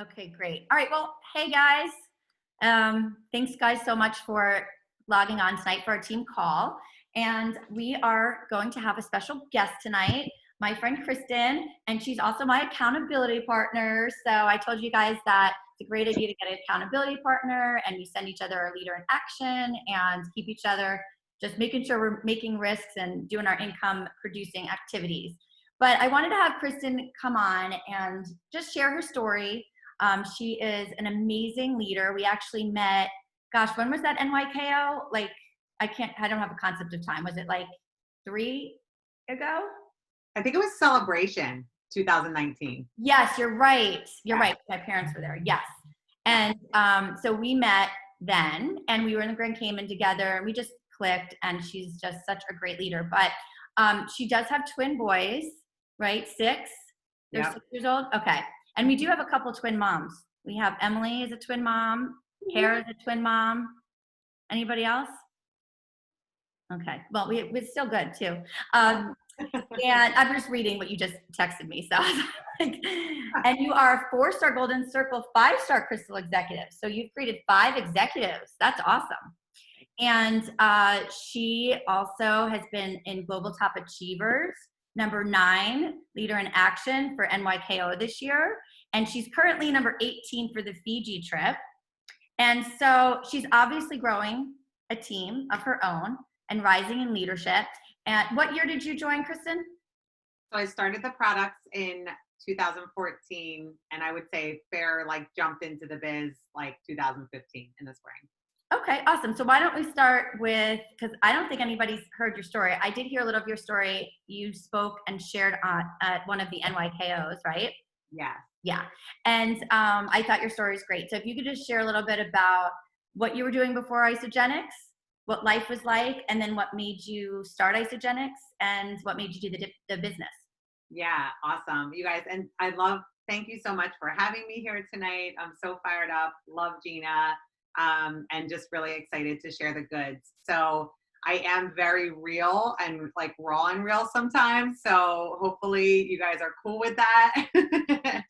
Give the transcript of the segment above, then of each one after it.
Okay, great. All right. Well, hey guys. Thanks guys so much for logging on tonight for our team call. And we are going to have a special guest tonight, my friend Kristin, and she's also my accountability partner. So I told you guys that it's a great idea to get an accountability partner and we send each other our leader in action and keep each other just making sure we're making risks and doing our income producing activities. But I wanted to have Kristin come on and just share her story. She is an amazing leader. We actually met, gosh, when was that NYKO? Like, I don't have a concept of time. Was it like 3 ago? I think it was Celebration 2019. Yes, you're right. You're Yeah. right. My parents were there. Yes. And so we met then and we were in the Grand Cayman together and we just clicked and she's just such a great leader. But she does have twin boys, right? 6? They're Yep. 6 years old? Okay. And we do have a couple twin moms. We have Emily is a twin mom. Kara is a twin mom. Anybody else? Okay. Well, we're still good too. And I'm just reading what you just texted me. So, and you are a 4-star Golden Circle, 5-star Crystal executive. So you've created 5 executives. That's awesome. And she also has been in Global Top Achievers, number 9 leader in action for NYKO this year. And she's currently number 18 for the Fiji trip. And so she's obviously growing a team of her own and rising in leadership. And what year did you join, Kristin? So I started the products in 2014, and I would say Fair jumped into the biz 2015 in the spring. Okay, awesome. So why don't we start with, because I don't think anybody's heard your story. I did hear a little of your story. You spoke and shared at one of the NYKOs, right? Yeah. Yeah. And I thought your story was great. So if you could just share a little bit about what you were doing before Isogenics, what life was like, and then what made you start Isogenics and what made you do the business. Yeah, awesome. You guys, and thank you so much for having me here tonight. I'm so fired up. Love Gina. And just really excited to share the goods. So I am very real and raw and real sometimes. So hopefully you guys are cool with that.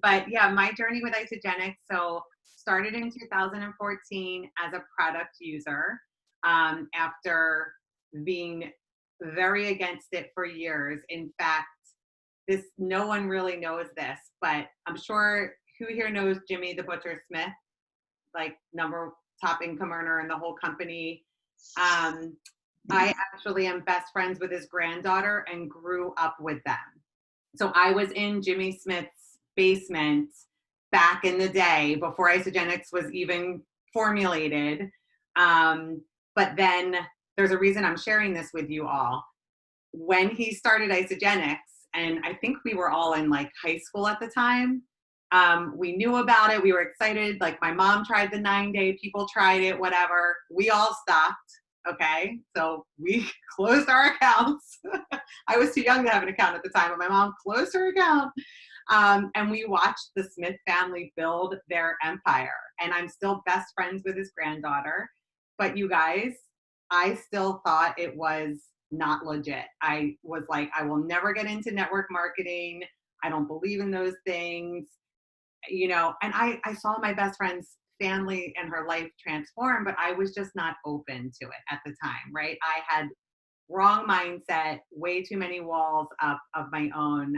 But yeah, my journey with Isogenics. So started in 2014 as a product user after being very against it for years. In fact, no one really knows this, but I'm sure who here knows Jimmy the Butcher Smith? Number top income earner in the whole company. I actually am best friends with his granddaughter and grew up with them. So I was in Jimmy Smith's basement back in the day before Isogenics was even formulated. But then there's a reason I'm sharing this with you all. When he started Isogenics, and I think we were all in high school at the time, we knew about it. We were excited. My mom tried the 9-day, people tried it, whatever. We all stopped. Okay. So we closed our accounts. I was too young to have an account at the time, but my mom closed her account. And we watched the Smith family build their empire. And I'm still best friends with his granddaughter. But you guys, I still thought it was not legit. I was like, I will never get into network marketing. I don't believe in those things. And I saw my best friend's family and her life transform, but I was just not open to it at the time, right? I had wrong mindset, way too many walls up of my own.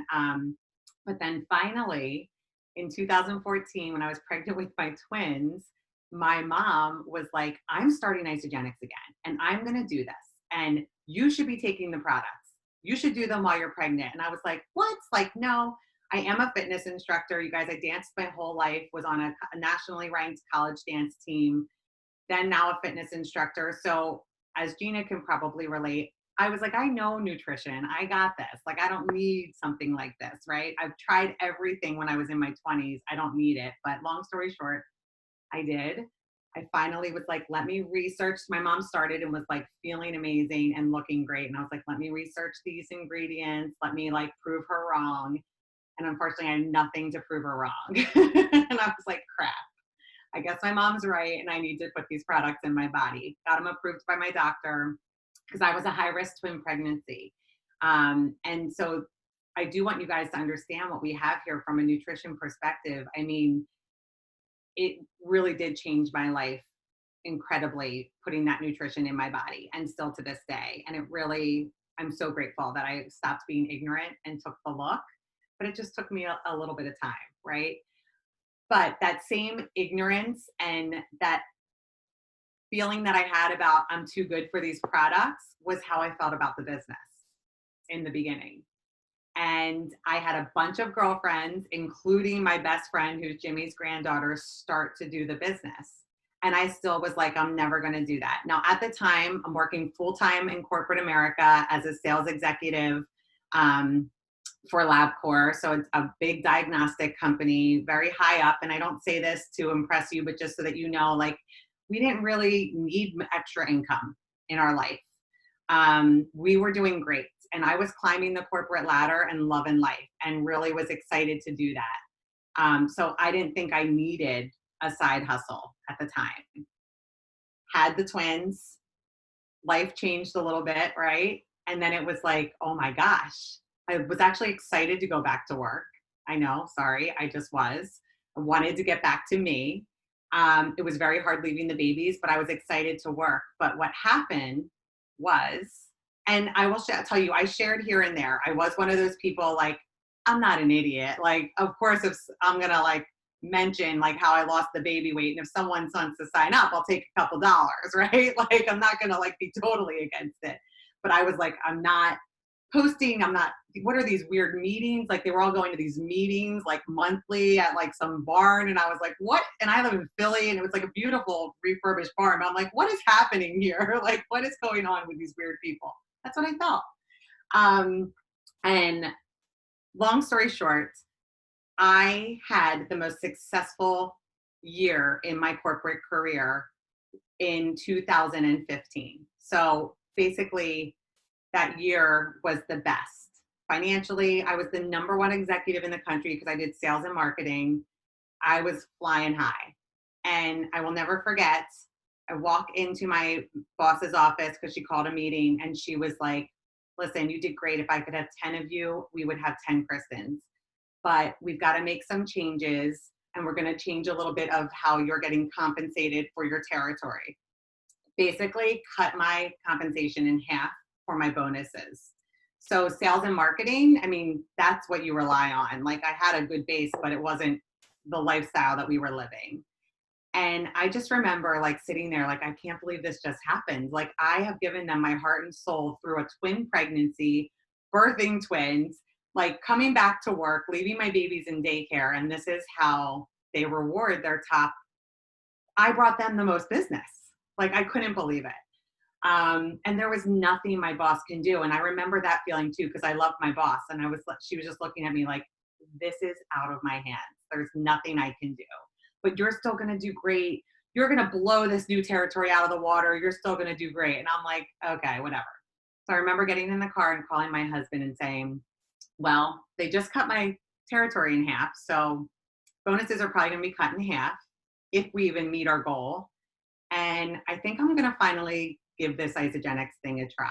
But then finally, in 2014, when I was pregnant with my twins, my mom was like, I'm starting Isogenics again, and I'm going to do this. And you should be taking the products. You should do them while you're pregnant. And I was like, what? No. I am a fitness instructor. You guys, I danced my whole life, was on a nationally ranked college dance team, then now a fitness instructor. So as Gina can probably relate, I was like, I know nutrition. I got this. I don't need something like this, right? I've tried everything when I was in my 20s. I don't need it. But long story short, I did. I finally was like, let me research. My mom started and was feeling amazing and looking great. And I was like, let me research these ingredients. Let me prove her wrong. And unfortunately, I had nothing to prove her wrong. And I was like, crap, I guess my mom's right. And I need to put these products in my body. Got them approved by my doctor because I was a high-risk twin pregnancy. And so I do want you guys to understand what we have here from a nutrition perspective. I mean, it really did change my life incredibly, putting that nutrition in my body, and still to this day. And it really, I'm so grateful that I stopped being ignorant and took the look, but it just took me a little bit of time, right? But that same ignorance and that feeling that I had about I'm too good for these products was how I felt about the business in the beginning. And I had a bunch of girlfriends, including my best friend, who's Jimmy's granddaughter, start to do the business. And I still was like, I'm never going to do that. Now, at the time, I'm working full time in corporate America as a sales executive for LabCorp. So it's a big diagnostic company, very high up. And I don't say this to impress you, but just so that you know, like, we didn't really need extra income in our life. We were doing great. And I was climbing the corporate ladder and loving life and really was excited to do that. So I didn't think I needed a side hustle at the time. Had the twins, life changed a little bit, right? And then it was like, oh my gosh, I was actually excited to go back to work. I know, sorry, I just was. I wanted to get back to me. It was very hard leaving the babies, but I was excited to work. But what happened was, and I will tell you, I shared here and there. I was one of those people like, I'm not an idiot. Like, of course, if I'm going to like mention like how I lost the baby weight, and if someone wants to sign up, I'll take a couple dollars, right? Like, I'm not going to like be totally against it. But I was like, I'm not posting. I'm not, what are these weird meetings? Like, they were all going to these meetings like monthly at like some barn. And I was like, what? And I live in Philly, and it was like a beautiful refurbished barn. But I'm like, what is happening here? Like, what is going on with these weird people? That's what I felt. And long story short, I had the most successful year in my corporate career in 2015. So basically, that year was the best. Financially, I was the number one executive in the country because I did sales and marketing. I was flying high. And I will never forget, I walk into my boss's office because she called a meeting, and she was like, listen, you did great. If I could have 10 of you, we would have 10 Kristins. But we've got to make some changes, and we're going to change a little bit of how you're getting compensated for your territory. Basically, cut my compensation in half for my bonuses. So sales and marketing, I mean, that's what you rely on. Like, I had a good base, but it wasn't the lifestyle that we were living. And I just remember like sitting there, like, I can't believe this just happened. Like, I have given them my heart and soul through a twin pregnancy, birthing twins, like coming back to work, leaving my babies in daycare. And this is how they reward their top. I brought them the most business. Like, I couldn't believe it. And there was nothing my boss can do. And I remember that feeling too, because I loved my boss. And she was just looking at me like, this is out of my hands. There's nothing I can do. But you're still going to do great. You're going to blow this new territory out of the water. You're still going to do great. And I'm like, okay, whatever. So I remember getting in the car and calling my husband and saying, well, they just cut my territory in half. So bonuses are probably going to be cut in half if we even meet our goal. And I think I'm going to finally give this Isogenics thing a try.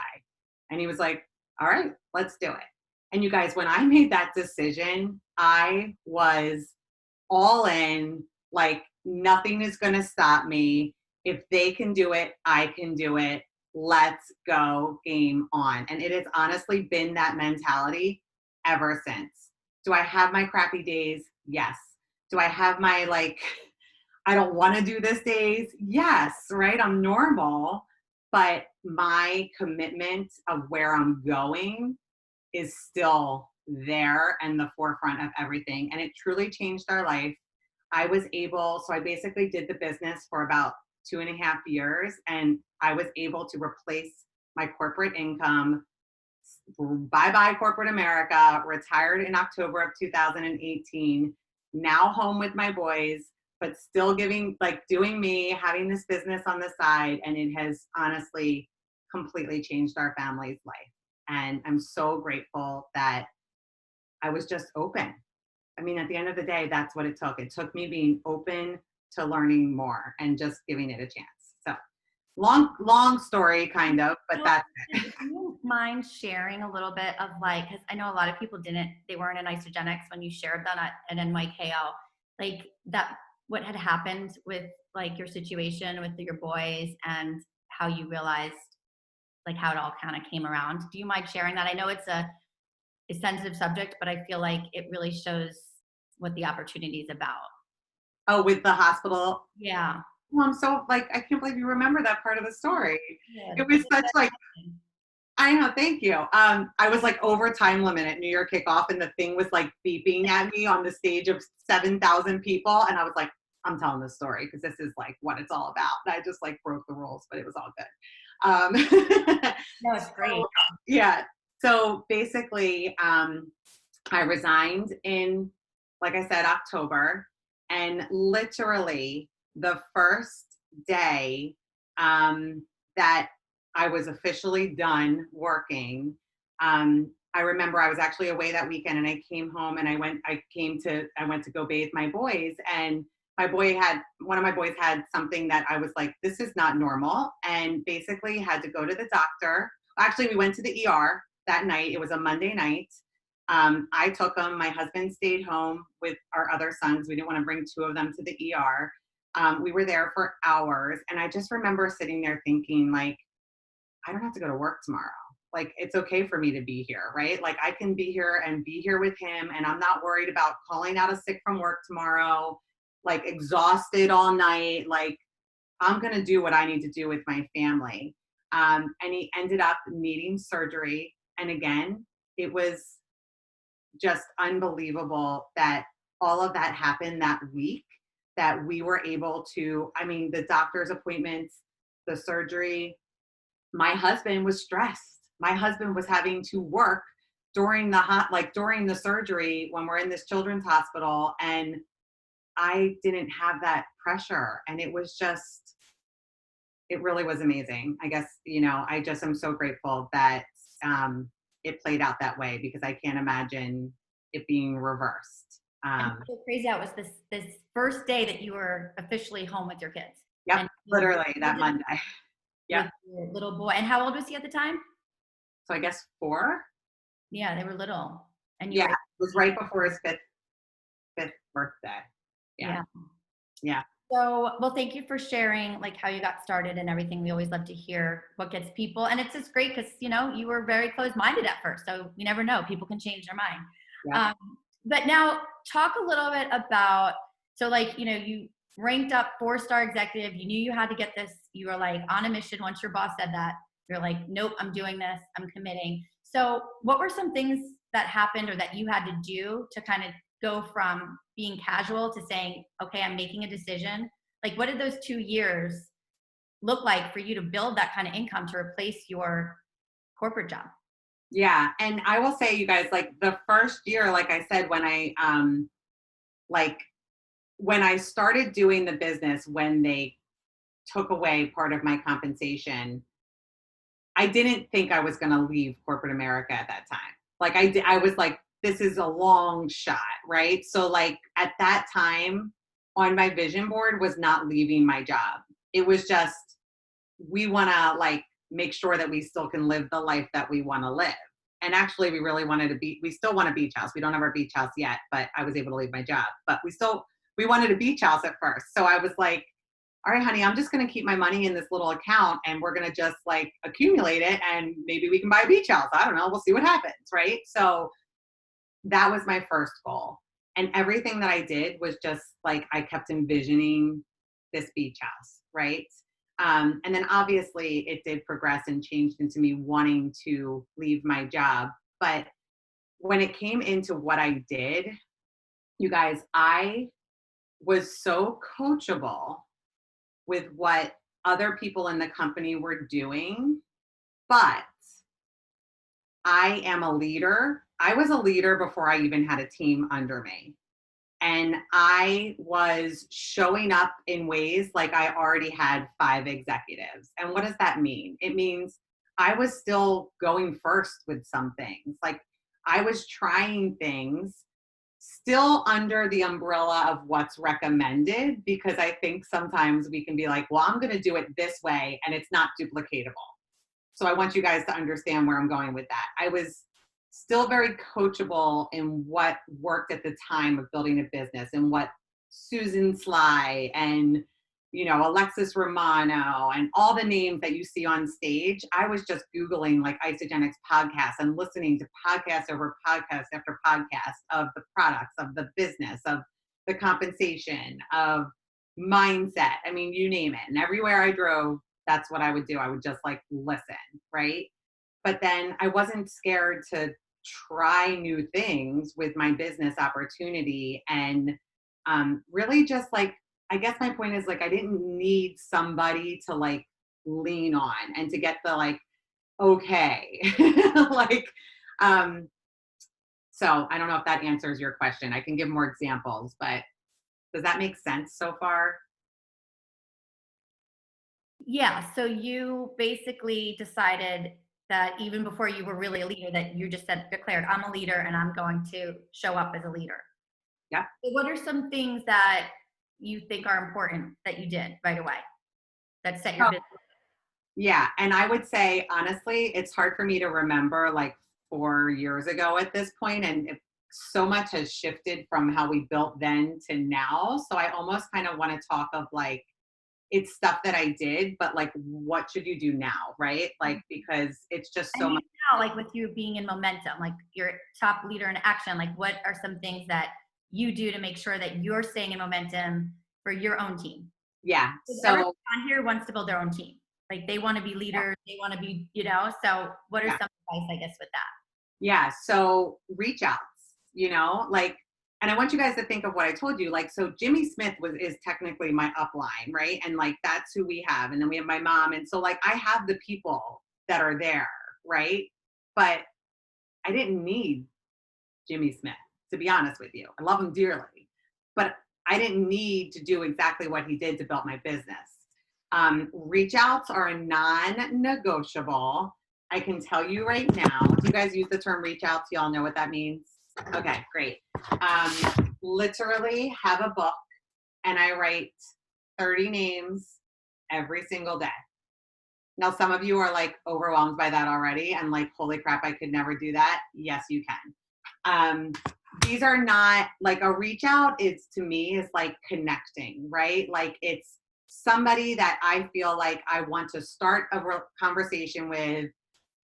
And he was like, all right, let's do it. And you guys, when I made that decision, I was all in. Like, nothing is going to stop me. If they can do it, I can do it. Let's go, game on. And it has honestly been that mentality ever since. Do I have my crappy days? Yes. Do I have my, like, I don't want to do this days? Yes, right? I'm normal. But my commitment of where I'm going is still there and the forefront of everything. And it truly changed our life. I was able, so I basically did the business for about 2.5 years, and I was able to replace my corporate income. Bye-bye corporate America, retired in October of 2018, now home with my boys, but still doing me, having this business on the side. And it has honestly completely changed our family's life. And I'm so grateful that I was just open. I mean, at the end of the day, that's what it took. It took me being open to learning more and just giving it a chance. So long story kind of, but that's it. mind sharing a little bit of like, because I know a lot of people they weren't in isogenics when you shared that at NYKL, like that, what had happened with like your situation with your boys and how you realized like how it all kind of came around. Do you mind sharing that? I know it's a sensitive subject, but I feel like it really shows what the opportunity is about. Oh, with the hospital. Yeah. Well, I'm so like, I can't believe you remember that part of the story. Good. It was such like, I know, thank you. I was like over time limit at New Year kickoff, and the thing was like beeping at me on the stage of 7,000 people. And I was like, I'm telling this story because this is like what it's all about. And I just like broke the rules, but it was all good. No, it's great. Yeah. So basically, I resigned in, like I said, October, and literally the first day that I was officially done working, I remember I was actually away that weekend, and I came home and I went to go bathe my boys, and one of my boys had something that I was like, this is not normal, and basically had to go to the doctor. Actually, we went to the ER that night. It was a Monday night. I took them. My husband stayed home with our other sons. We didn't want to bring two of them to the ER. We were there for hours. And I just remember sitting there thinking, like, I don't have to go to work tomorrow. Like, it's okay for me to be here, right? Like, I can be here and be here with him. And I'm not worried about calling out a sick from work tomorrow, like exhausted all night. Like, I'm going to do what I need to do with my family. And he ended up needing surgery. And again, it was just unbelievable that all of that happened that week, that we were able to, I mean, the doctor's appointments, the surgery. My husband was stressed. My husband was having to work during the surgery when we're in this children's hospital, and I didn't have that pressure. And it really was amazing. I guess, I just am so grateful that it played out that way, because I can't imagine it being reversed. And so crazy how it was this first day that you were officially home with your kids. Yep, And literally that Monday. Yep. With your little boy. And how old was he at the time? So I guess 4. Yeah, they were little. And Yeah, it was right before his fifth birthday. Yeah. Yeah. So, well, thank you for sharing like how you got started and everything. We always love to hear what gets people. And it's just great because, you were very closed-minded at first. So you never know. People can change their mind. Yeah. But now talk a little bit about, so like, you ranked up 4-star executive. You knew you had to get this. You were like on a mission. Once your boss said that, you're like, nope, I'm doing this. I'm committing. So what were some things that happened or that you had to do to kind of go from being casual to saying, okay, I'm making a decision? Like, what did those 2 years look like for you to build that kind of income to replace your corporate job? Yeah. And I will say, you guys, like the first year, like I said, when I started doing the business, when they took away part of my compensation, I didn't think I was going to leave corporate America at that time. Like I was like, this is a long shot, right? So like at that time on my vision board was not leaving my job. It was just, we want to like make sure that we still can live the life that we want to live. And actually we really we still want a beach house. We don't have our beach house yet, but I was able to leave my job, but we wanted a beach house at first. So I was like, all right, honey, I'm just going to keep my money in this little account, and we're going to just like accumulate it, and maybe we can buy a beach house. I don't know. We'll see what happens. Right. So that was my first goal. And everything that I did was just like, I kept envisioning this beach house. Right. And then obviously it did progress and changed into me wanting to leave my job. But when it came into what I did, you guys, I was so coachable with what other people in the company were doing, but I am a leader. I was a leader before I even had a team under me. And I was showing up in ways like I already had 5 executives. And what does that mean? It means I was still going first with some things. Like I was trying things still under the umbrella of what's recommended, because I think sometimes we can be like, well, I'm going to do it this way and it's not duplicatable. So I want you guys to understand where I'm going with that. I was still very coachable in what worked at the time of building a business and what Susan Sly and Alexis Romano and all the names that you see on stage. I was just Googling like Isogenics podcasts and listening to podcast over podcast after podcast of the products, of the business, of the compensation, of mindset. I mean, you name it. And everywhere I drove, that's what I would do. I would just like listen, right? But then I wasn't scared to try new things with my business opportunity and really just like, I guess my point is like, I didn't need somebody to like lean on and to get the like, okay, like, so I don't know if that answers your question. I can give more examples, but does that make sense so far? Yeah, so you basically decided that even before you were really a leader, that you just declared, I'm a leader and I'm going to show up as a leader. Yeah. So what are some things that you think are important that you did right away that set your business? Yeah. And I would say, honestly, it's hard for me to remember like 4 years ago at this point, and so much has shifted from how we built then to now. So I almost kind of want to talk of like, it's stuff that I did, but like, what should you do now? Right. Like, because it's just so much. Now, like with you being in momentum, like you're top leader in action, like what are some things that you do to make sure that you're staying in momentum for your own team? Yeah. Because So everyone on here wants to build their own team. Like they want to be leaders, they want to be, so what are yeah. some advice, I guess, with that? Yeah. So reach outs, like, and I want you guys to think of what I told you. Like, so Jimmy Smith is technically my upline, right? And like, that's who we have. And then we have my mom. And so like, I have the people that are there, right? But I didn't need Jimmy Smith, to be honest with you. I love him dearly, but I didn't need to do exactly what he did to build my business. Reach outs are a non-negotiable. I can tell you right now. Do you guys use the term reach outs? Y'all know what that means? Okay, great. Literally have a book and I write 30 names every single day. Now, some of you are like overwhelmed by that already and like, holy crap, I could never do that. Yes, you can. These are not like a reach out. It's to me is like connecting, right? Like it's somebody that I feel like I want to start a conversation with,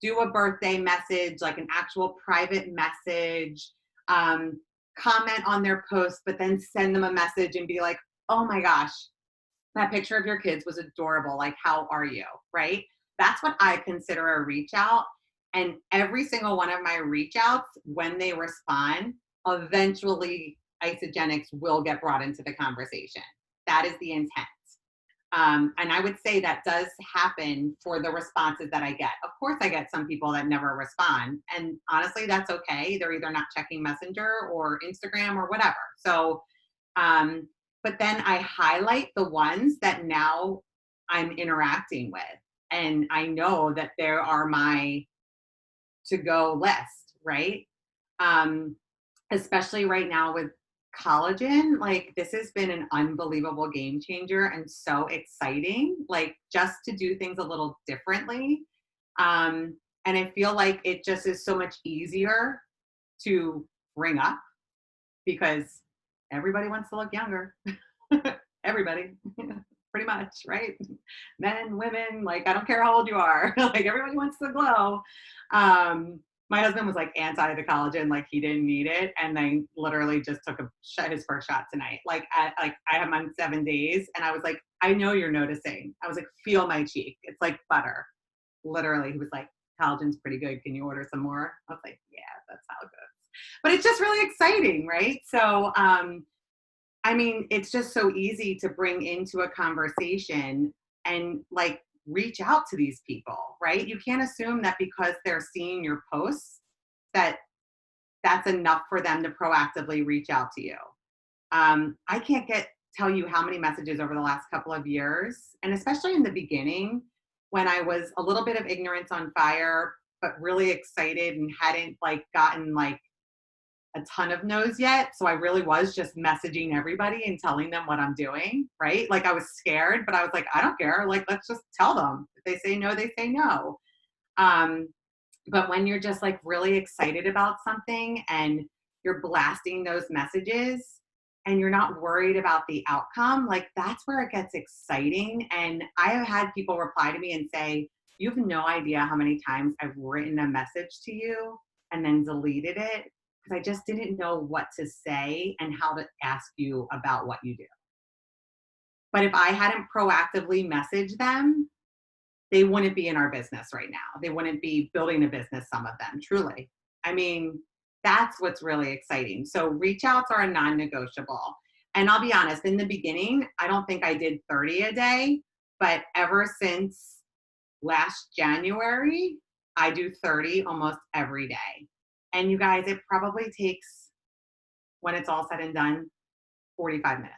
do a birthday message, like an actual private message, comment on their post, but then send them a message and be like, oh my gosh, that picture of your kids was adorable. Like, how are you? Right? That's what I consider a reach out. And every single one of my reach outs, when they respond, eventually Isogenics will get brought into the conversation. That is the intent. And I would say that does happen for the responses that I get. Of course, I get some people that never respond. And honestly, that's okay. They're either not checking Messenger or Instagram or whatever. So, but then I highlight the ones that now I'm interacting with. And I know that there are my to-go list, right? Especially right now with collagen, like this has been an unbelievable game changer and so exciting, like just to do things a little differently. And I feel like it just is so much easier to bring up because everybody wants to look younger. Everybody, pretty much, right? Men, women, like I don't care how old you are, like everybody wants to glow. My husband was like anti the collagen, like he didn't need it, and then literally just took his first shot tonight. Like I have on 7 days, and I was like, I know you're noticing. I was like, feel my cheek. It's like butter. Literally, he was like, collagen's pretty good. Can you order some more? I was like, yeah, that's how it goes. But it's just really exciting, right? So, I mean, it's just so easy to bring into a conversation and like reach out to these people, right? You can't assume that because they're seeing your posts that that's enough for them to proactively reach out to you. I can't tell you how many messages over the last couple of years, and especially in the beginning when I was a little bit of ignorance on fire, but really excited and hadn't like gotten like a ton of no's yet. So I really was just messaging everybody and telling them what I'm doing, right? Like I was scared, but I was like, I don't care. Like, let's just tell them. If they say no, they say no. But when you're just like really excited about something and you're blasting those messages and you're not worried about the outcome, like that's where it gets exciting. And I have had people reply to me and say, you have no idea how many times I've written a message to you and then deleted it because I just didn't know what to say and how to ask you about what you do. But if I hadn't proactively messaged them, they wouldn't be in our business right now. They wouldn't be building a business, some of them, truly. I mean, that's what's really exciting. So reach outs are a non-negotiable. And I'll be honest, in the beginning, I don't think I did 30 a day, but ever since last January, I do 30 almost every day. And you guys, it probably takes, when it's all said and done, 45 minutes,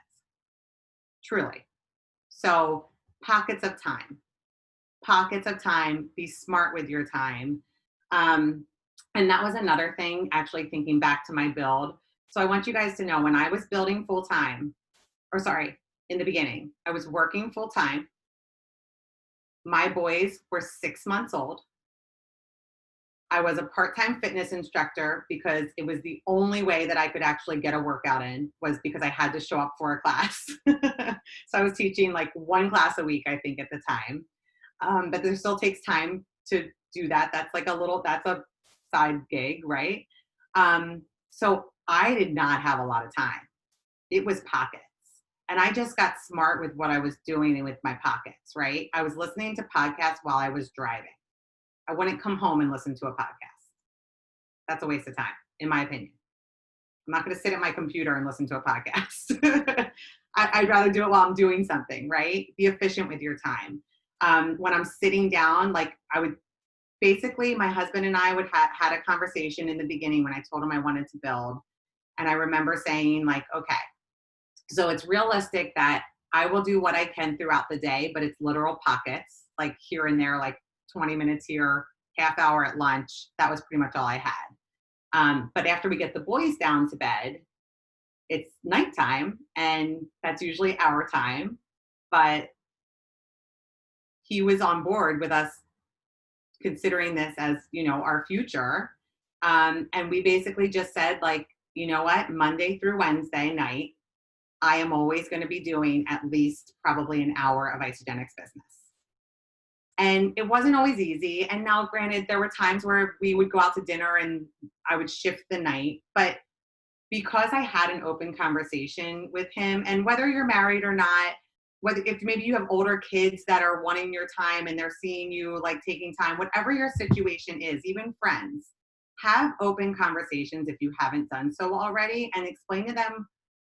truly. So pockets of time, be smart with your time. And that was another thing, actually thinking back to my build. So I want you guys to know when I was building full time, or sorry, in the beginning, I was working full time. My boys were 6 months old. I was a part-time fitness instructor because it was the only way that I could actually get a workout in was because I had to show up for a class. So I was teaching like one class a week, I think at the time. But there still takes time to do that. That's a side gig, right? So I did not have a lot of time. It was pockets. And I just got smart with what I was doing and with my pockets, right? I was listening to podcasts while I was driving. I wouldn't come home and listen to a podcast. That's a waste of time, in my opinion. I'm not going to sit at my computer and listen to a podcast. I'd rather do it while I'm doing something, right? Be efficient with your time. When I'm sitting down, like my husband and I had a conversation in the beginning when I told him I wanted to build. And I remember saying like, okay, so it's realistic that I will do what I can throughout the day, but it's literal pockets, like here and there, like 20 minutes here, half hour at lunch. That was pretty much all I had. But after we get the boys down to bed, it's nighttime and that's usually our time. But he was on board with us considering this as, our future. And we basically just said like, you know what, Monday through Wednesday night, I am always going to be doing at least probably an hour of Isogenics business. And it wasn't always easy. And now granted, there were times where we would go out to dinner and I would shift the night, but because I had an open conversation with him, and whether you're married or not, if maybe you have older kids that are wanting your time and they're seeing you like taking time, whatever your situation is, even friends, have open conversations if you haven't done so already and explain to them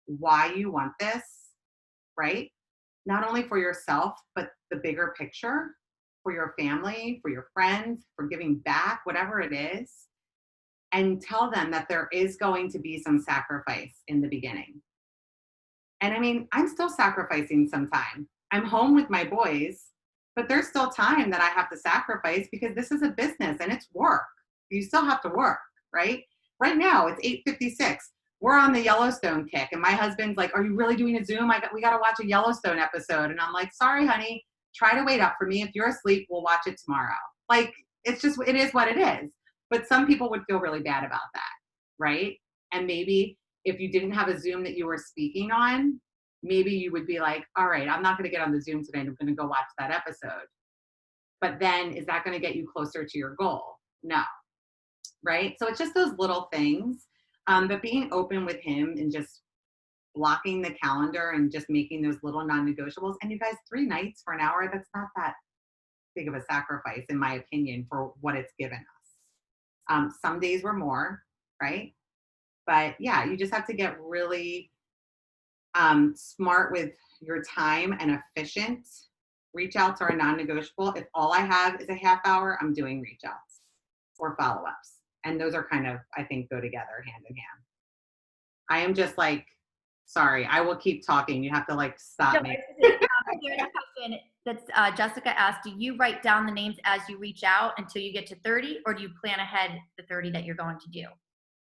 why you want this, right? Not only for yourself, but the bigger picture for your family, for your friends, for giving back, whatever it is. And tell them that there is going to be some sacrifice in the beginning. And I mean, I'm still sacrificing some time. I'm home with my boys, but there's still time that I have to sacrifice because this is a business and it's work. You still have to work, right? Right now, it's 8:56. We're on the Yellowstone kick. And my husband's like, are you really doing a Zoom? We got to watch a Yellowstone episode. And I'm like, sorry, honey, try to wait up for me. If you're asleep, we'll watch it tomorrow. Like, it is what it is. But some people would feel really bad about that, right? And maybe if you didn't have a Zoom that you were speaking on, maybe you would be like, all right, I'm not going to get on the Zoom today. I'm going to go watch that episode. But then is that going to get you closer to your goal? No, right? So it's just those little things. But being open with him and just blocking the calendar and just making those little non-negotiables. And you guys, 3 nights for an hour, that's not that big of a sacrifice, in my opinion, for what it's given us. Some days were more, right? But yeah, you just have to get really smart with your time and efficient. Reach outs are a non-negotiable. If all I have is a half hour, I'm doing reach outs or follow-ups. And those are kind of, I think, go together hand in hand. I am just like, sorry, I will keep talking. You have to like stop me. There's a question that Jessica asked, do you write down the names as you reach out until you get to 30, or do you plan ahead the 30 that you're going to do?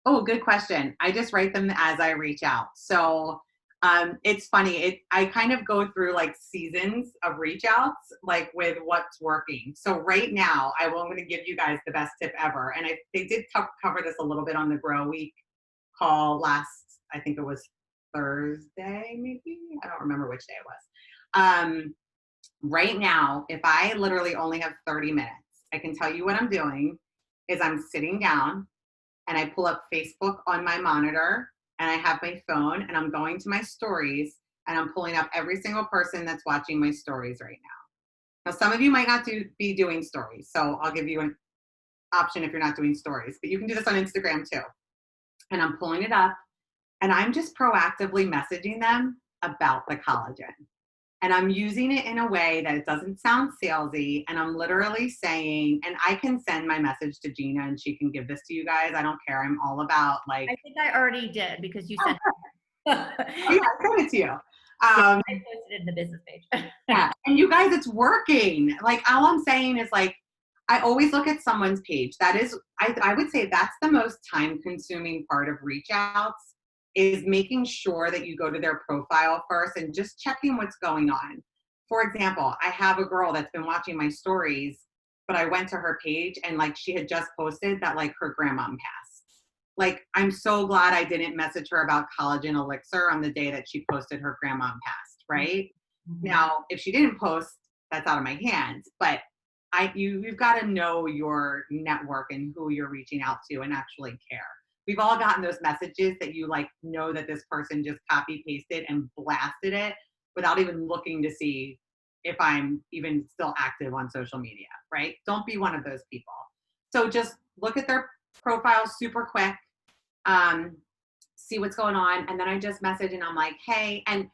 Oh, good question. I just write them as I reach out. So It's funny. I kind of go through like seasons of reach outs, like with what's working. So right now, I'm going to give you guys the best tip ever. And they did cover this a little bit on the Grow Week call last, I think it was Thursday, maybe. I don't remember which day it was. Right now, if I literally only have 30 minutes, I can tell you what I'm doing is I'm sitting down and I pull up Facebook on my monitor and I have my phone and I'm going to my stories and I'm pulling up every single person that's watching my stories right now. Now, some of you might not be doing stories, so I'll give you an option if you're not doing stories, but you can do this on Instagram too. And I'm pulling it up and I'm just proactively messaging them about the collagen. And I'm using it in a way that it doesn't sound salesy. And I'm literally saying, and I can send my message to Gina and she can give this to you guys. I don't care. I'm all about like. I think I already did because you sent Oh, yeah, I sent it to you. I posted it in the business page. Yeah. And you guys, it's working. Like all I'm saying is like, I always look at someone's page. That is, I would say that's the most time consuming part of reach outs is making sure that you go to their profile first and just checking what's going on. For example, I have a girl that's been watching my stories, but I went to her page and like she had just posted that like her grandmom passed. Like, I'm so glad I didn't message her about collagen elixir on the day that she posted her grandmom passed, right? Mm-hmm. Now, if she didn't post, that's out of my hands, but you've got to know your network and who you're reaching out to and actually care. We've all gotten those messages that you like know that this person just copy pasted and blasted it without even looking to see if I'm even still active on social media, right? Don't be one of those people. So just look at their profile super quick, see what's going on. And then I just message and I'm like, hey, and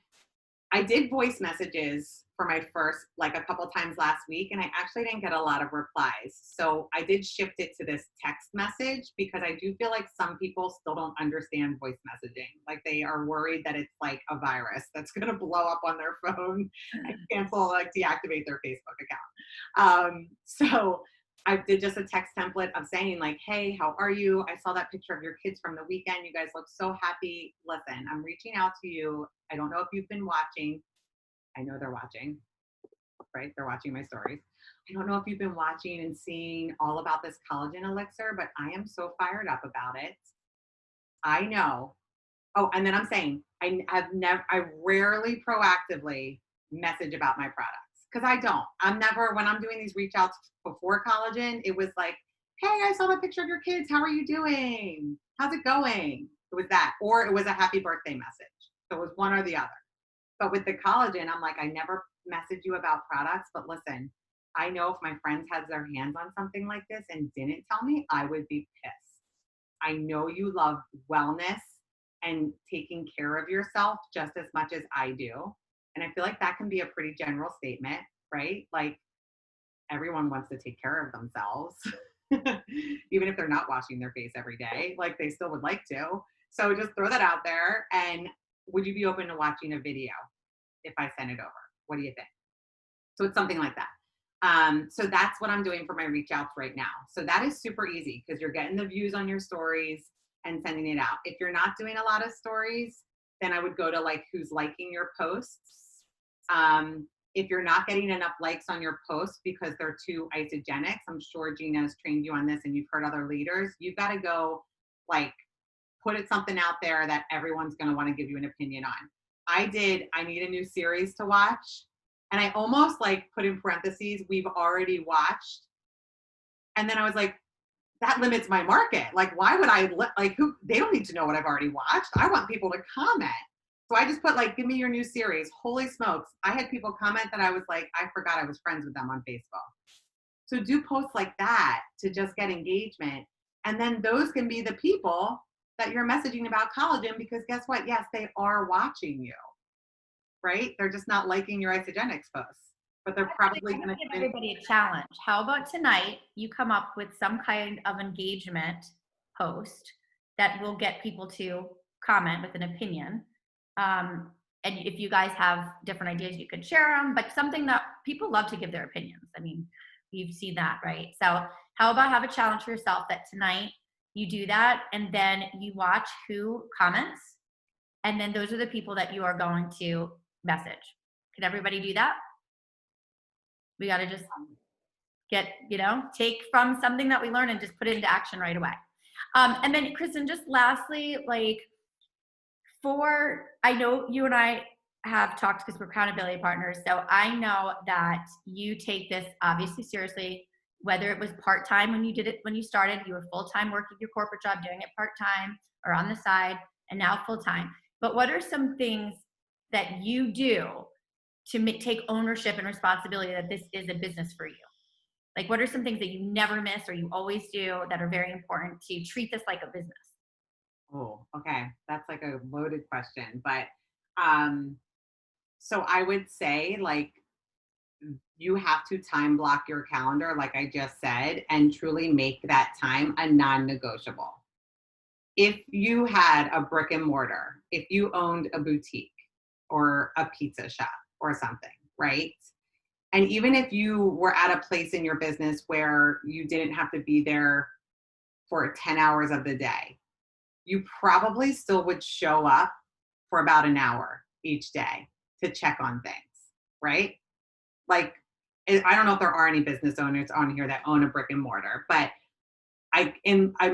I did voice messages for my first, like a couple times last week, and I actually didn't get a lot of replies. So I did shift it to this text message because I do feel like some people still don't understand voice messaging. Like they are worried that it's like a virus that's going to blow up on their phone and cancel, like deactivate their Facebook account. So I did just a text template of saying like, hey, how are you? I saw that picture of your kids from the weekend. You guys look so happy. Listen, I'm reaching out to you. I don't know if you've been watching. I know they're watching, right? They're watching my stories. I don't know if you've been watching and seeing all about this collagen elixir, but I am so fired up about it. I know. Oh, and then I'm saying I rarely proactively message about my products because I'm never, when I'm doing these reach outs before collagen, it was like, hey, I saw that picture of your kids. How are you doing? How's it going? It was that, or it was a happy birthday message. So it was one or the other. But with the collagen, I'm like, I never message you about products, but listen, I know if my friends had their hands on something like this and didn't tell me, I would be pissed. I know you love wellness and taking care of yourself just as much as I do. And I feel like that can be a pretty general statement, right? Like everyone wants to take care of themselves, even if they're not washing their face every day, like they still would like to. So just throw that out there. And would you be open to watching a video if I send it over? What do you think? So it's something like that. So that's what I'm doing for my reach outs right now. So that is super easy because you're getting the views on your stories and sending it out. If you're not doing a lot of stories, then I would go to like who's liking your posts. If you're not getting enough likes on your posts because they're too isogenics, I'm sure Gina has trained you on this and you've heard other leaders, you've got to go like put something out there that everyone's going to want to give you an opinion on. I need a new series to watch. And I almost like put in parentheses, we've already watched. And then I was like, that limits my market. Like, why would they don't need to know what I've already watched. I want people to comment. So I just put like, give me your new series. Holy smokes. I had people comment that I was like, I forgot I was friends with them on Facebook. So do posts like that to just get engagement. And then those can be the people that you're messaging about collagen because guess what? Yes, they are watching you, right? They're just not liking your isogenics posts, but they're probably going to give everybody a challenge. How about tonight you come up with some kind of engagement post that will get people to comment with an opinion. And if you guys have different ideas, you could share them, but something that people love to give their opinions. I mean, you've seen that, right? So how about have a challenge for yourself that tonight you do that and then you watch who comments And then those are the people that you are going to message. Can everybody do that? We got to just get, take from something that we learn and just put it into action right away. And then Kristin, just lastly, like I know you and I have talked because we're accountability partners. So I know that you take this obviously seriously, whether it was part-time when you started, you were full-time working your corporate job, doing it part-time or on the side, and now full-time. But what are some things that you do to take ownership and responsibility that this is a business for you? Like, what are some things that you never miss or you always do that are very important to treat this like a business? Oh, okay. That's like a loaded question. But so I would say, like, you have to time block your calendar, like I just said, and truly make that time a non negotiable. If you had a brick and mortar, if you owned a boutique or a pizza shop or something, right? And even if you were at a place in your business where you didn't have to be there for 10 hours of the day, you probably still would show up for about an hour each day to check on things, right? Like, I don't know if there are any business owners on here that own a brick and mortar, but I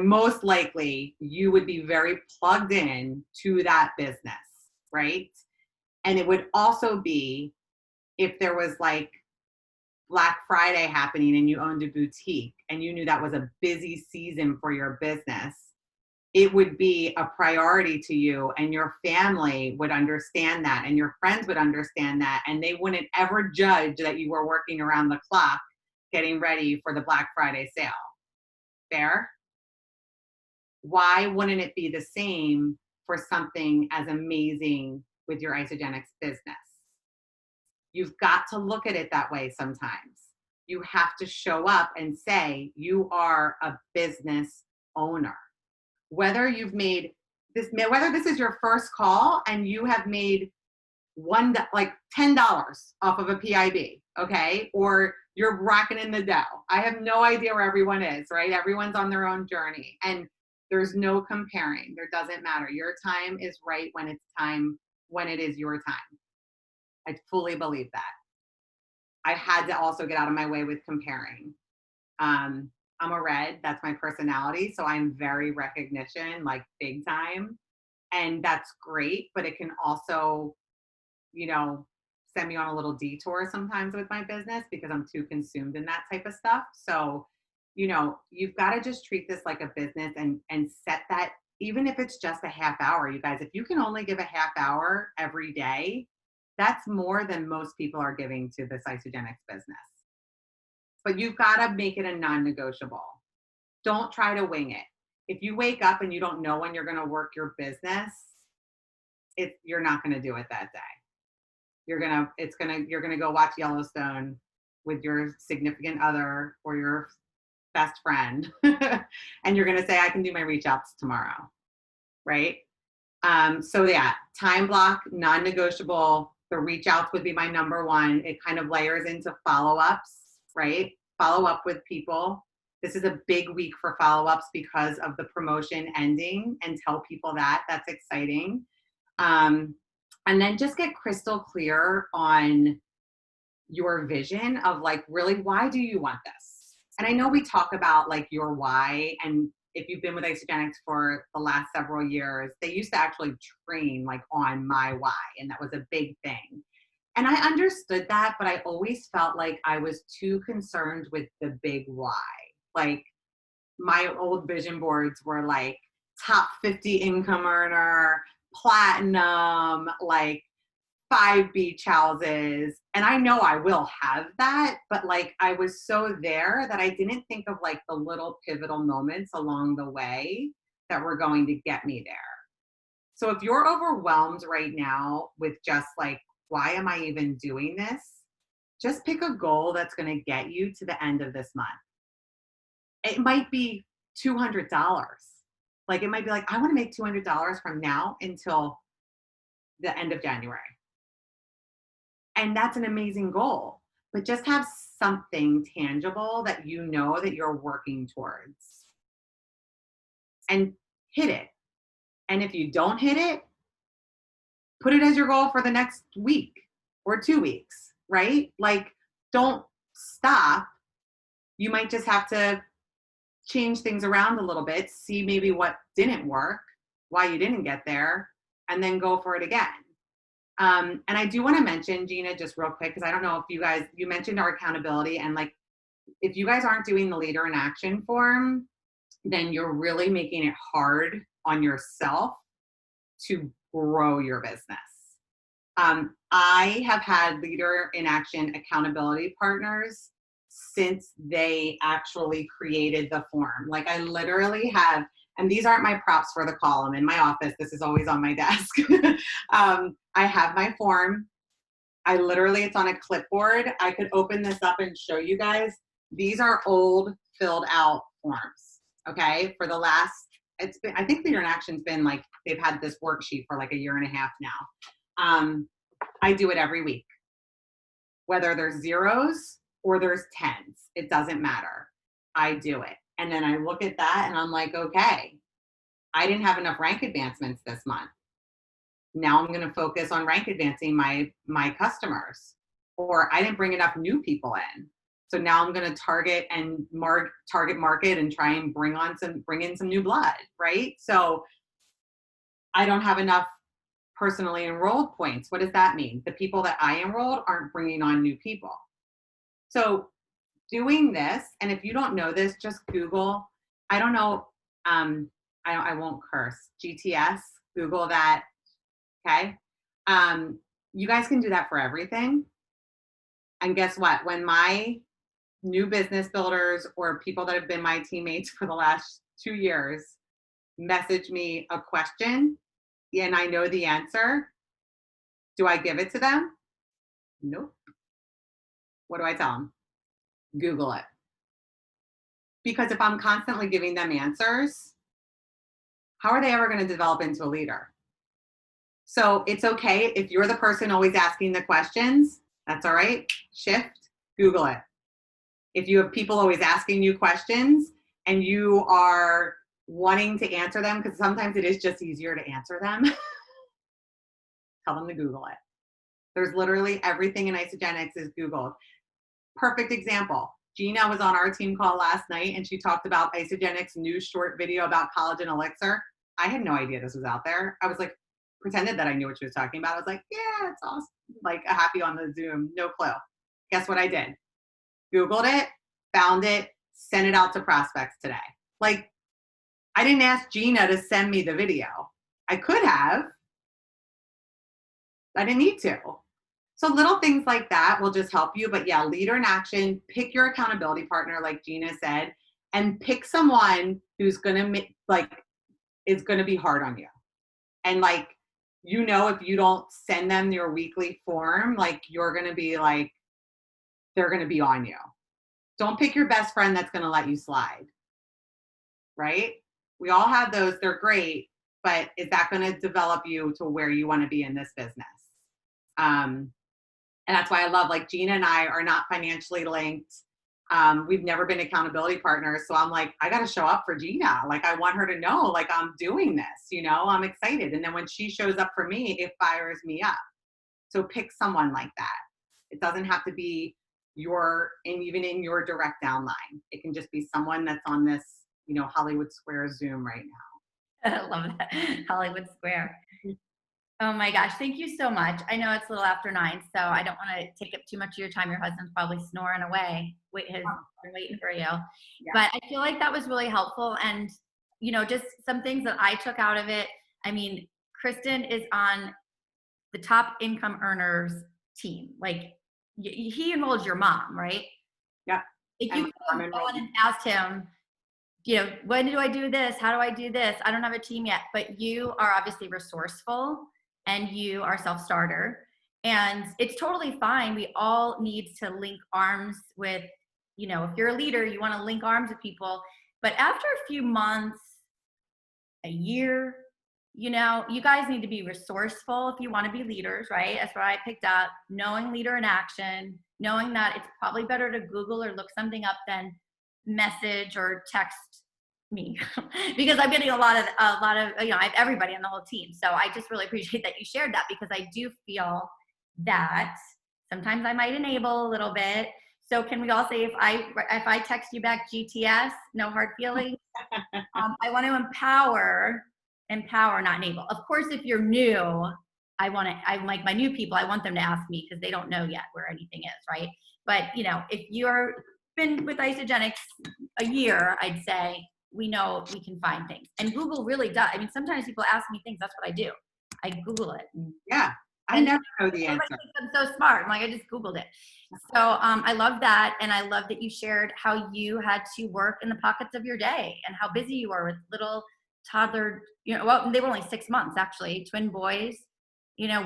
most likely you would be very plugged in to that business, right? And it would also be if there was like Black Friday happening and you owned a boutique and you knew that was a busy season for your business, it would be a priority to you, and your family would understand that and your friends would understand that, and they wouldn't ever judge that you were working around the clock getting ready for the Black Friday sale. Fair? Why wouldn't it be the same for something as amazing with your Isogenics business? You've got to look at it that way sometimes. You have to show up and say you are a business owner. Whether this is your first call and you have made $10 off of a PIB, okay? Or you're rocking in the dough. I have no idea where everyone is, right? Everyone's on their own journey, and there's no comparing. There doesn't matter. Your time is right when it is your time. I fully believe that. I had to also get out of my way with comparing. I'm a red, that's my personality. So I'm very recognition, like big time. And that's great, but it can also, send me on a little detour sometimes with my business because I'm too consumed in that type of stuff. So, you've got to just treat this like a business and set that, even if it's just a half hour, you guys, if you can only give a half hour every day, that's more than most people are giving to this Isogenics business. But you've got to make it a non-negotiable. Don't try to wing it. If you wake up and you don't know when you're going to work your business, you're not going to do it that day. You're going to go watch Yellowstone with your significant other or your best friend. And you're going to say, I can do my reach outs tomorrow. Right? So yeah, time block, non-negotiable. The reach outs would be my number one. It kind of layers into follow-ups, right? Follow up with people. This is a big week for follow-ups because of the promotion ending, and tell people that. That's exciting. And then just get crystal clear on your vision of like, really, why do you want this? And I know we talk about like your why, and if you've been with Isogenics for the last several years, they used to actually train like on my why, and that was a big thing. And I understood that, but I always felt like I was too concerned with the big why. Like my old vision boards were like top 50 income earner, platinum, like 5 beach houses. And I know I will have that, but like I was so there that I didn't think of like the little pivotal moments along the way that were going to get me there. So if you're overwhelmed right now with just like, why am I even doing this? Just pick a goal that's going to get you to the end of this month. It might be $200. Like it might be like, I want to make $200 from now until the end of January. And that's an amazing goal, but just have something tangible that you know that you're working towards and hit it. And if you don't hit it, put it as your goal for the next week or 2 weeks, right? Like, don't stop. You might just have to change things around a little bit, see maybe what didn't work, why you didn't get there, and then go for it again. And I do want to mention, Gina, just real quick, because I don't know if you mentioned our accountability, and like, if you guys aren't doing the leader in action form, then you're really making it hard on yourself to grow your business. I have had leader in action accountability partners since they actually created the form. Like, I literally have, and these aren't my props for the column in my office. This is always on my desk. I have my form. It's on a clipboard. I could open this up and show you guys. These are old filled out forms. Okay. For the last, I think Leader in Action's been like, they've had this worksheet for like a year and a half now. I do it every week, whether there's zeros or there's tens, it doesn't matter. I do it. And then I look at that and I'm like, okay, I didn't have enough rank advancements this month. Now I'm going to focus on rank advancing my customers, or I didn't bring enough new people in. So now I'm going to target market and try and bring in some new blood, right? So I don't have enough personally enrolled points. What does that mean? The people that I enrolled aren't bringing on new people. So doing this, and if you don't know this, just Google, I don't know, I won't curse, GTS, Google that, okay? You guys can do that for everything. And guess what? When my new business builders or people that have been my teammates for the last 2 years message me a question and I know the answer, do I give it to them? Nope. What do I tell them? Google it. Because if I'm constantly giving them answers, how are they ever going to develop into a leader? So it's okay if you're the person always asking the questions, that's all right. Shift, Google it. If you have people always asking you questions and you are wanting to answer them, because sometimes it is just easier to answer them, tell them to Google it. There's literally everything in Isogenics is Googled. Perfect example. Gina was on our team call last night and she talked about Isogenics' new short video about collagen elixir. I had no idea this was out there. I was like, pretended that I knew what she was talking about. I was like, yeah, it's awesome. Like happy on the Zoom, no clue. Guess what I did? Googled it, found it, sent it out to prospects today. Like, I didn't ask Gina to send me the video. I could have. I didn't need to. So little things like that will just help you. But yeah, leader in action, pick your accountability partner, like Gina said, and pick someone who's going to is going to be hard on you. And like, if you don't send them your weekly form, like you're going to be like, they're going to be on you. Don't pick your best friend that's going to let you slide. Right? We all have those. They're great. But is that going to develop you to where you want to be in this business? And that's why I love, like, Gina and I are not financially linked. We've never been accountability partners. So I'm like, I got to show up for Gina. Like, I want her to know, like, I'm doing this, I'm excited. And then when she shows up for me, it fires me up. So pick someone like that. It doesn't have to be even in your direct downline. It can just be someone that's on this, Hollywood Square Zoom right now. I love that. Hollywood Square. Oh my gosh. Thank you so much. I know it's a little after 9, so I don't want to take up too much of your time. Your husband's probably snoring away. Been waiting for you. Yeah. But I feel like that was really helpful. And, just some things that I took out of it. I mean, Kristin is on the top income earners team. Like, he enrolled your mom, right? Yeah. If you could go on and asked him, when do I do this? How do I do this? I don't have a team yet, but you are obviously resourceful and you are self-starter, and it's totally fine. We all need to link arms with, if you're a leader, you want to link arms with people, but after a few months, a year, you guys need to be resourceful if you want to be leaders, right? That's what I picked up, knowing leader in action, knowing that it's probably better to Google or look something up than message or text me because I'm getting a lot of, I have everybody on the whole team. So I just really appreciate that you shared that, because I do feel that sometimes I might enable a little bit. So can we all say, if I text you back GTS, no hard feelings? I want to empower, not enable. Of course, if you're new, I like my new people, I want them to ask me because they don't know yet where anything is, right? But if you're been with Isogenics a year, I'd say we know we can find things. And Google really does. I mean, sometimes people ask me things, that's what I do. I Google it. Yeah, I never know the answer. I'm so smart. I'm like, I just Googled it. So I love that. And I love that you shared how you had to work in the pockets of your day and how busy you were with little toddler, well, they were only 6 months, actually, twin boys,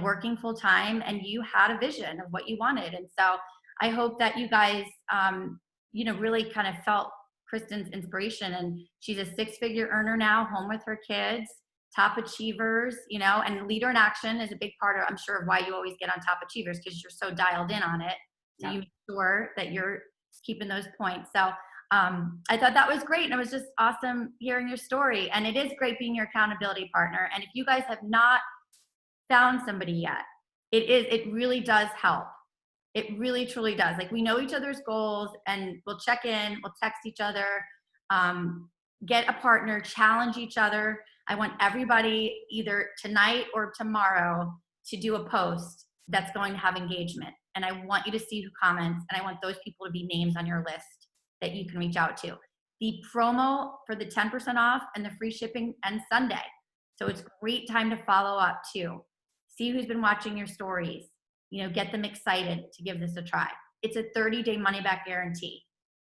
working full time, and you had a vision of what you wanted. And so I hope that you guys, really kind of felt Kristin's inspiration. And she's a 6-figure earner now, home with her kids, top achievers, and leader in action is a big part of, I'm sure, of why you always get on top achievers, because you're so dialed in on it. So you make sure that you're keeping those points. So I thought that was great. And it was just awesome hearing your story. And it is great being your accountability partner. And if you guys have not found somebody yet, it really does help. It really, truly does. Like, we know each other's goals, and we'll check in, we'll text each other, get a partner, challenge each other. I want everybody either tonight or tomorrow to do a post that's going to have engagement. And I want you to see who comments, and I want those people to be names on your list that you can reach out to. The promo for the 10% off and the free shipping ends Sunday. So it's a great time to follow up too. See who's been watching your stories. Get them excited to give this a try. It's a 30-day money-back guarantee,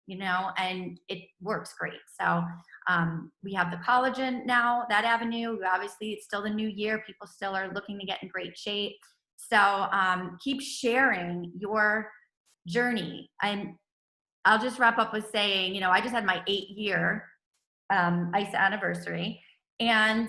and it works great. So we have the collagen now, that avenue. Obviously, it's still the new year. People still are looking to get in great shape. So keep sharing your journey. And I'll just wrap up with saying, I just had my 8-year ICE anniversary, and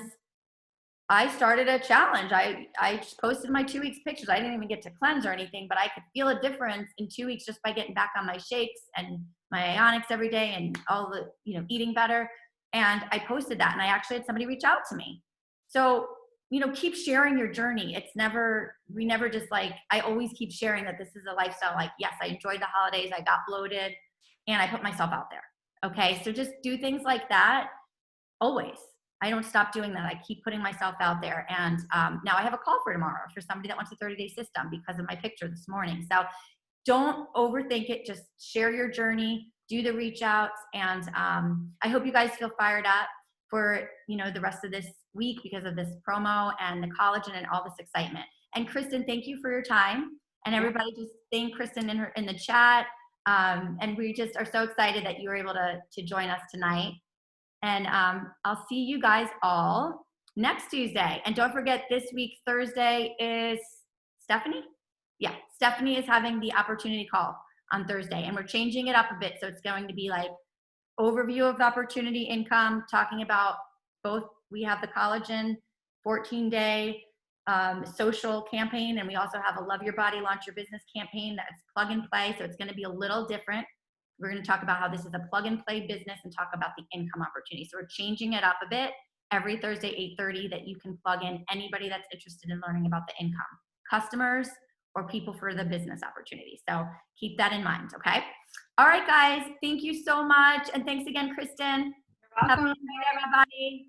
I started a challenge. I just posted my 2 weeks pictures. I didn't even get to cleanse or anything, but I could feel a difference in 2 weeks just by getting back on my shakes and my ionics every day and all the, eating better. And I posted that, and I actually had somebody reach out to me. So, keep sharing your journey. We never just I always keep sharing that this is a lifestyle. Like, yes, I enjoyed the holidays. I got bloated and I put myself out there. Okay. So just do things like that always. I don't stop doing that. I keep putting myself out there. And now I have a call for tomorrow for somebody that wants a 30-day system because of my picture this morning. So don't overthink it. Just share your journey, do the reach outs. And I hope you guys feel fired up for, the rest of this week because of this promo and the collagen and all this excitement. And Kristin, thank you for your time. And everybody just thank Kristin in the chat. And we just are so excited that you were able to join us tonight. And I'll see you guys all next Tuesday. And don't forget, this week, Thursday, is Stephanie? Yeah, Stephanie is having the opportunity call on Thursday. And we're changing it up a bit. So it's going to be overview of the opportunity income, talking about both. We have the collagen 14-day social campaign. And we also have a Love Your Body, Launch Your Business campaign that's plug and play. So it's going to be a little different. We're going to talk about how this is a plug and play business and talk about the income opportunity. So we're changing it up a bit every Thursday, 8:30, that you can plug in anybody that's interested in learning about the income, customers or people for the business opportunity. So keep that in mind. Okay. All right, guys. Thank you so much. And thanks again, Kristin. You're welcome. Have a good night, everybody.